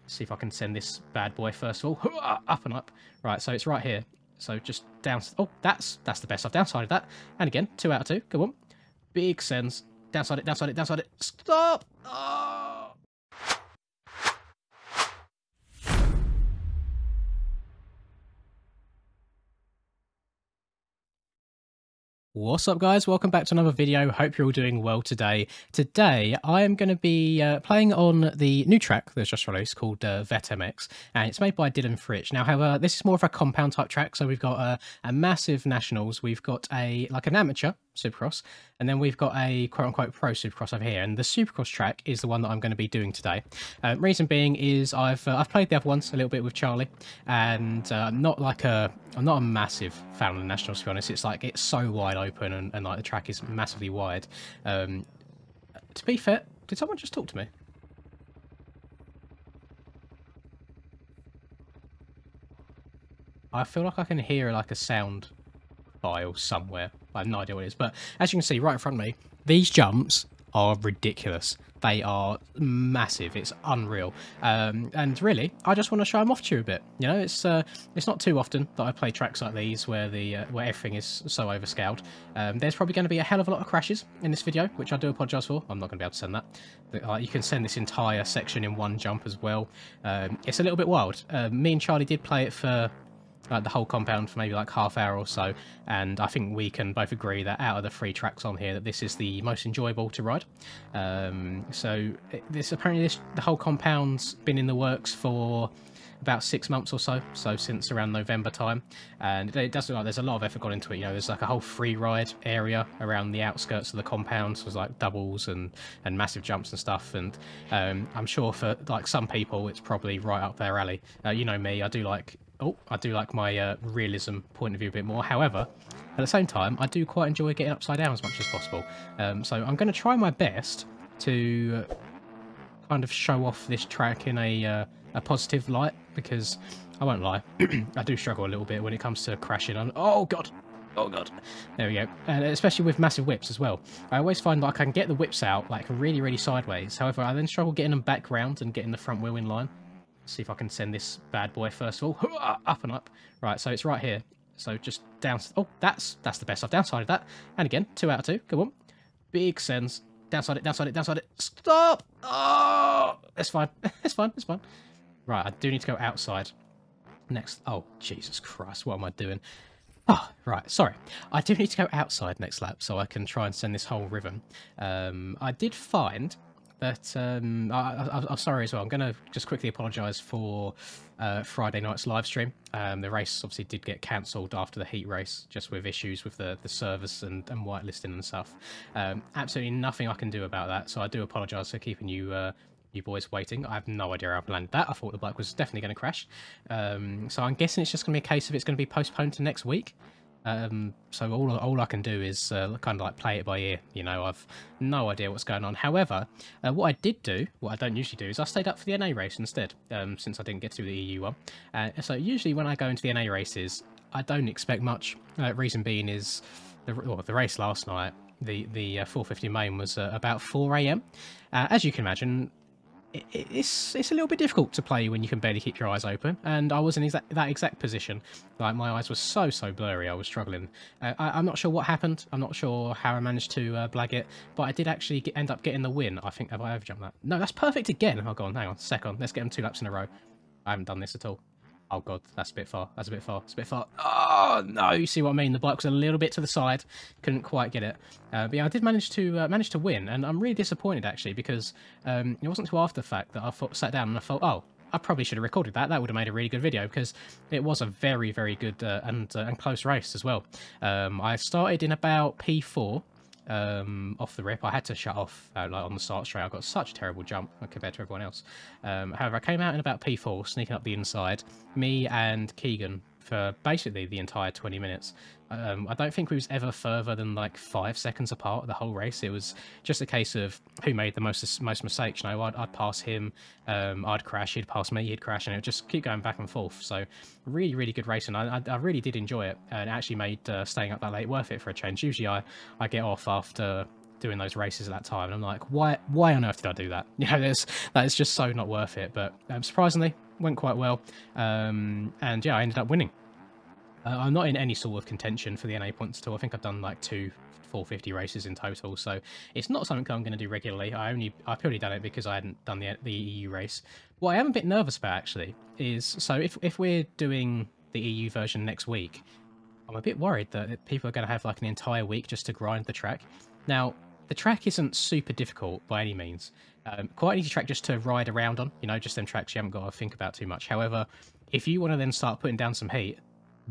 See if I can send this bad boy first of all. Up and up. Right, so it's right here. So just down. Oh, that's the best. I've downsided that. And again, 2 out of 2. Come on. Big sends. Downside it, downside it, downside it. Stop! Oh! What's up, guys? Welcome back to another video. Hope you're all doing well today. Today, I am going to be playing on the new track that's just released called VetMX, and it's made by Dylan Fritsch. Now, however, this is more of a compound type track, so we've got a massive nationals, we've got an amateur Supercross, and then we've got a quote-unquote pro Supercross over here, and the Supercross track is the one that I'm going to be doing today. Reason being is I've played the other ones a little bit with Charlie, and I'm not a massive fan of the nationals, to be honest. It's so wide open, and like the track is massively wide. To be fair, did someone just talk to me? I feel like I can hear like a sound file somewhere. I have no idea what it is, but as you can see right in front of me, these jumps are ridiculous. They are massive. It's unreal. And really, I just want to show them off to you a bit. You know, it's not too often that I play tracks like these where where everything is so overscaled. There's probably going to be a hell of a lot of crashes in this video, which I do apologise for. I'm not going to be able to send that. You can send this entire section in one jump as well. It's a little bit wild. Me and Charlie did play it for the whole compound for maybe like half hour or so, and I think we can both agree that out of the 3 tracks on here, that this is the most enjoyable to ride. So the whole compound's been in the works for about 6 months or so since around November time, and it does look like there's a lot of effort gone into it. You know, there's like a whole free ride area around the outskirts of the compound, so there's like doubles and massive jumps and stuff, and I'm sure for like some people it's probably right up their alley. You know me, I do like my realism point of view a bit more. However, at the same time, I do quite enjoy getting upside down as much as possible. So I'm going to try my best to kind of show off this track in a positive light, because I won't lie, I do struggle a little bit when it comes to crashing on. Oh god, oh god, there we go. And especially with massive whips as well. I always find like I can get the whips out like really sideways. However, I then struggle getting them back round and getting the front wheel in line. See if I can send this bad boy first of all. Up and up. Right, so it's right here. So just down. Oh, that's the best. I've downsided that. And again, 2 out of 2. Come on. Big sends. Downside it, downside it, downside it. Stop! Oh, it's fine. It's fine. It's fine. Right, I do need to go outside. Next. Oh, Jesus Christ. What am I doing? Oh, right. Sorry. I do need to go outside next lap so I can try and send this whole ribbon. I did find that I'm sorry as well. I'm going to just quickly apologise for Friday night's live stream. The race obviously did get cancelled after the heat race, just with issues with the service and whitelisting and stuff. Absolutely nothing I can do about that, so I do apologise for keeping you boys waiting. I have no idea how I planned that. I thought the bike was definitely going to crash. So I'm guessing it's just going to be a case of it's going to be postponed to next week. So all I can do is kind of like play it by ear. You know, I've no idea what's going on. However, what I did do, what I don't usually do, is I stayed up for the NA race instead, since I didn't get to the EU one. So usually when I go into the NA races, I don't expect much. Reason being is the race last night, the 450 main was about 4 AM. As you can imagine, it's a little bit difficult to play when you can barely keep your eyes open, and I was in that exact position. Like, my eyes were so blurry, I was struggling. I'm not sure what happened. I'm not sure how I managed to blag it, but I did actually end up getting the win. I think, have I overjumped that? No, that's perfect again. Oh, go on, hang on, second. Let's get them 2 laps in a row. I haven't done this at all. Oh god, that's a bit far. That's a bit far. It's a bit far. Oh no, you see what I mean? The bike was a little bit to the side. Couldn't quite get it. But yeah, I did manage to win, and I'm really disappointed actually, because it wasn't until after the fact that I sat down and I thought, oh, I probably should have recorded that. That would have made a really good video, because it was a very good and close race as well. I started in about P4. Off the rip. I had to shut off like on the start straight. I got such a terrible jump compared to everyone else. However, I came out in about P4, sneaking up the inside, me and Keegan, for basically the entire 20 minutes. I don't think we was ever further than like 5 seconds apart the whole race. It was just a case of who made the most mistakes. You know, I'd pass him, I'd crash, he'd pass me, he'd crash, and it would just keep going back and forth. So really good racing. I really did enjoy it, and it actually made staying up that late worth it for a change. Usually I get off after doing those races at that time, and I'm like, why on earth did I do that? You know, that is just so not worth it. But surprisingly, went quite well, and yeah, I ended up winning. I'm not in any sort of contention for the NA points at all. I think I've done like 2 450 races in total, so it's not something I'm going to do regularly. I purely done it because I hadn't done the EU race. What I am a bit nervous about actually is, so if we're doing the EU version next week, I'm a bit worried that people are going to have like an entire week just to grind the track. Now, the track isn't super difficult by any means. Quite an easy track just to ride around on, you know, just them tracks you haven't got to think about too much. However, if you want to then start putting down some heat,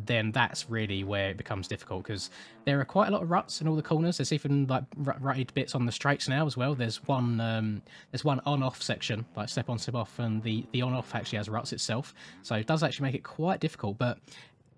then that's really where it becomes difficult, because there are quite a lot of ruts in all the corners. There's even like rutted bits on the straights now as well. There's one on-off section, like step on, step off, and the on-off actually has ruts itself, so it does actually make it quite difficult. But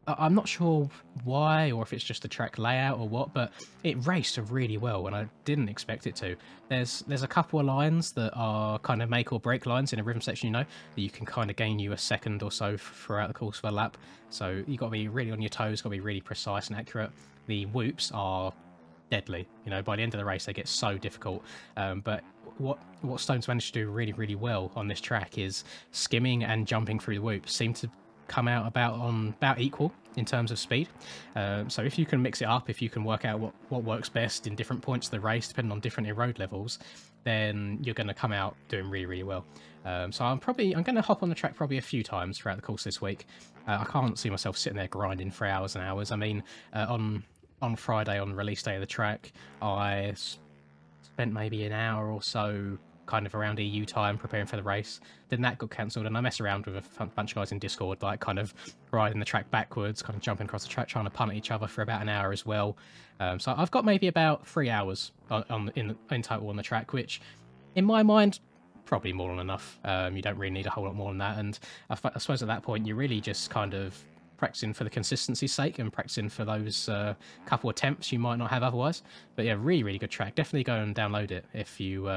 I'm not sure why, or if it's just the track layout or what, but it raced really well, and I didn't expect it to. There's a couple of lines that are kind of make or break lines in a rhythm section, you know, that you can kind of gain you a second or so throughout the course of a lap. So you've got to be really on your toes, got to be really precise and accurate. The whoops are deadly, you know, by the end of the race they get so difficult. But what Stone's managed to do really well on this track is skimming and jumping through the whoops seem to come out about equal in terms of speed. So if you can mix it up, if you can work out what works best in different points of the race depending on different road levels, then you're going to come out doing really well. So I'm going to hop on the track probably a few times throughout the course this week. I can't see myself sitting there grinding for hours and hours. I mean, on Friday, on release day of the track, I spent maybe an hour or so kind of around EU time preparing for the race. Then that got cancelled, and I messed around with a bunch of guys in Discord, like kind of riding the track backwards, kind of jumping across the track, trying to punt at each other for about an hour as well. So I've got maybe about 3 hours in total on the track, which in my mind probably more than enough. You don't really need a whole lot more than that, and I suppose at that point you're really just kind of practicing for the consistency's sake and practicing for those couple of attempts you might not have otherwise. But yeah, really good track. Definitely go and download it if you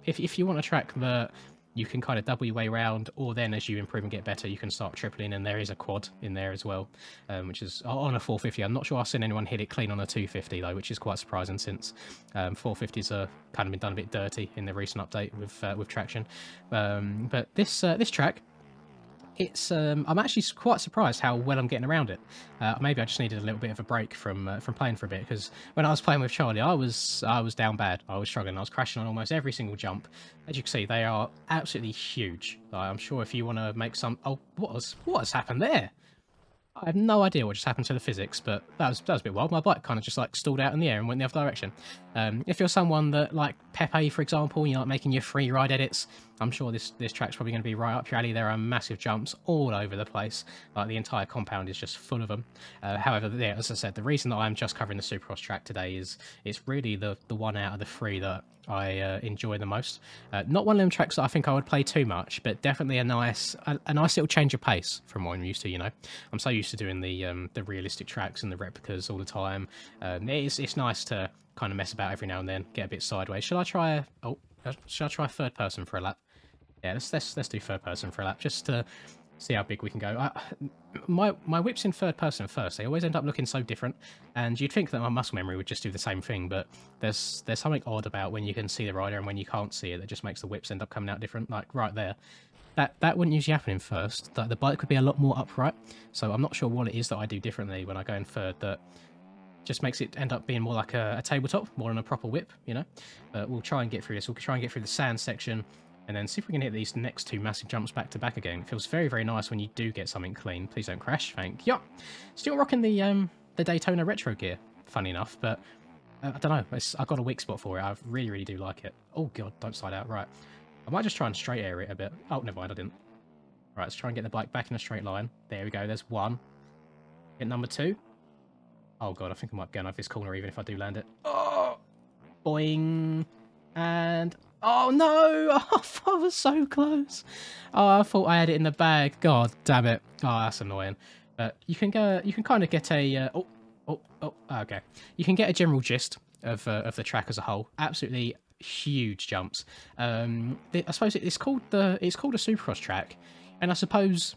if you want a track that you can kind of double your way around, or then as you improve and get better, you can start tripling, and there is a quad in there as well, which is on a 450. I'm not sure I've seen anyone hit it clean on a 250 though, which is quite surprising since 450s are kind of been done a bit dirty in the recent update with traction. But this track, it's I'm actually quite surprised how well I'm getting around it. Maybe I just needed a little bit of a break from playing for a bit, because when I was playing with Charlie, I was down bad. I was struggling. I was crashing on almost every single jump. As you can see, they are absolutely huge. I'm sure if you want to make some... Oh, what has happened there? I have no idea what just happened to the physics, but that was a bit wild. My bike kind of just like stalled out in the air and went the other direction. If you're someone that like Pepe, for example, you like making your free ride edits, I'm sure this track's probably going to be right up your alley. There are massive jumps all over the place. Like the entire compound is just full of them. However, yeah, as I said, the reason that I'm just covering the Supercross track today is it's really the one out of the 3 that I enjoy the most. Not one of them tracks that I think I would play too much, but definitely a nice little change of pace from what I'm used to. You know, I'm so used to doing the realistic tracks and the replicas all the time. It's nice to kind of mess about every now and then, get a bit sideways. Should I try third person for a lap? Yeah, let's do third person for a lap just to see how big we can go. My whips in third person first, they always end up looking so different, and you'd think that my muscle memory would just do the same thing, but there's something odd about when you can see the rider and when you can't see it that just makes the whips end up coming out different. Like right there, that wouldn't usually happen in first. The bike would be a lot more upright, so I'm not sure what it is that I do differently when I go in third that just makes it end up being more like a tabletop, more than a proper whip, you know. But we'll try and get through this. We'll try and get through the sand section, and then see if we can hit these next 2 massive jumps back to back again. It feels very nice when you do get something clean. Please don't crash, thank you. Still rocking the Daytona retro gear, funny enough, but I don't know. I've got a weak spot for it. I really do like it. Oh god, don't slide out. Right, I might just try and straight air it a bit. Oh, never mind, I didn't. Right, let's try and get the bike back in a straight line. There we go. There's 1. Hit number 2. Oh god, I think I might get over this corner even if I do land it. Oh, boing, and oh no! Oh, I was so close. Oh, I thought I had it in the bag. God damn it! Oh, that's annoying. But you can go. You can kind of get a. Okay. You can get a general gist of the track as a whole. Absolutely huge jumps. I suppose it's called a Supercross track, and I suppose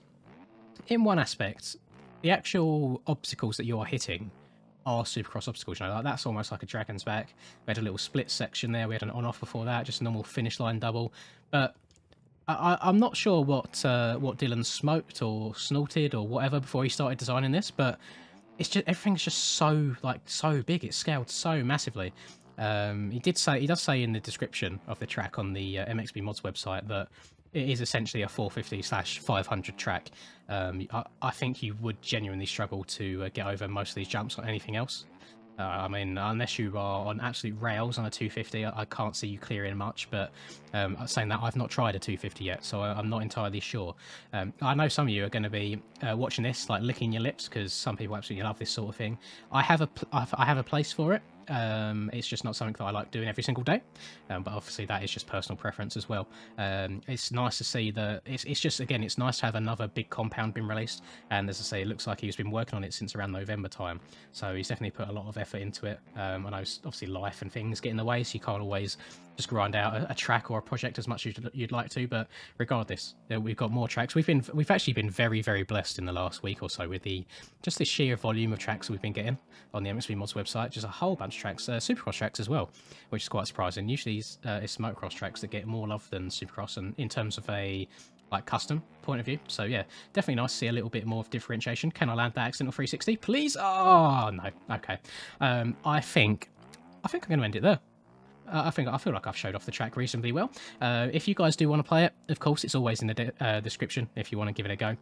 in one aspect, the actual obstacles that you are hitting are Supercross obstacles. You know, like that's almost like a Dragon's Back. We had a little split section there. We had an on-off before that, just a normal finish line double. But I'm not sure what Dylan smoked or snorted or whatever before he started designing this, but it's just everything's just so big. It's scaled so massively. He does say in the description of the track on the MXB Mods website that it is essentially a 450/500 track. I think you would genuinely struggle to get over most of these jumps on anything else. I mean, unless you are on absolute rails on a 250, I can't see you clearing much, but saying that, I've not tried a 250 yet, so I'm not entirely sure. I know some of you are going to be watching this, like, licking your lips, because some people absolutely love this sort of thing. I have a place for it. It's just not something that I like doing every single day, but obviously that is just personal preference as well. It's nice to see that it's just, again, it's nice to have another big compound being released, and as I say, it looks like he's been working on it since around November time, so he's definitely put a lot of effort into it. I know obviously life and things get in the way, so you can't always just grind out a track or a project as much as you'd like to, but regardless, we've got more tracks. We've actually been very, very blessed in the last week or so with the sheer volume of tracks we've been getting on the MXB Mods website. Just a whole bunch of tracks, Supercross tracks as well, which is quite surprising. Usually it's motocross tracks that get more love than Supercross, and in terms of a custom point of view. So yeah, definitely nice to see a little bit more of differentiation. Can I land that accidental 360, please? Oh no. Okay. I think I'm going to end it there. I feel like I've showed off the track reasonably well. If you guys do want to play it, of course, it's always in the description if you want to give it a go.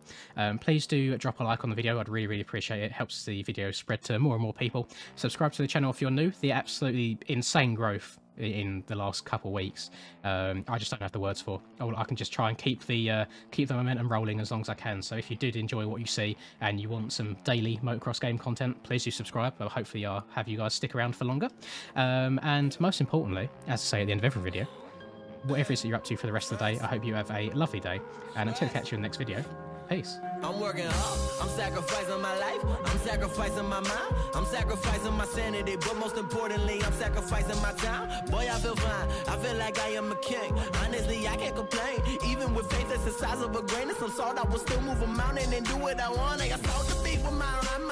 Please do drop a like on the video. I'd really, really appreciate it. It helps the video spread to more and more people. Subscribe to the channel if you're new. The absolutely insane growth in the last couple of weeks, I just don't have the words for. I can just try and keep the momentum rolling as long as I can. So if you did enjoy what you see and you want some daily motocross game content, please do subscribe. Hopefully I'll have you guys stick around for longer, and most importantly, as I say at the end of every video, whatever it is that you're up to for the rest of the day, I hope you have a lovely day, and until I catch you in the next video, peace. I'm working hard, I'm sacrificing my life, I'm sacrificing my mind, I'm sacrificing my sanity, but most importantly, I'm sacrificing my time. Boy, I feel fine, I feel like I am a king. Honestly, I can't complain. Even with faith that's the size of a grain of some salt, I will still move a mountain and do what I want. I got salt to be for my rhyme,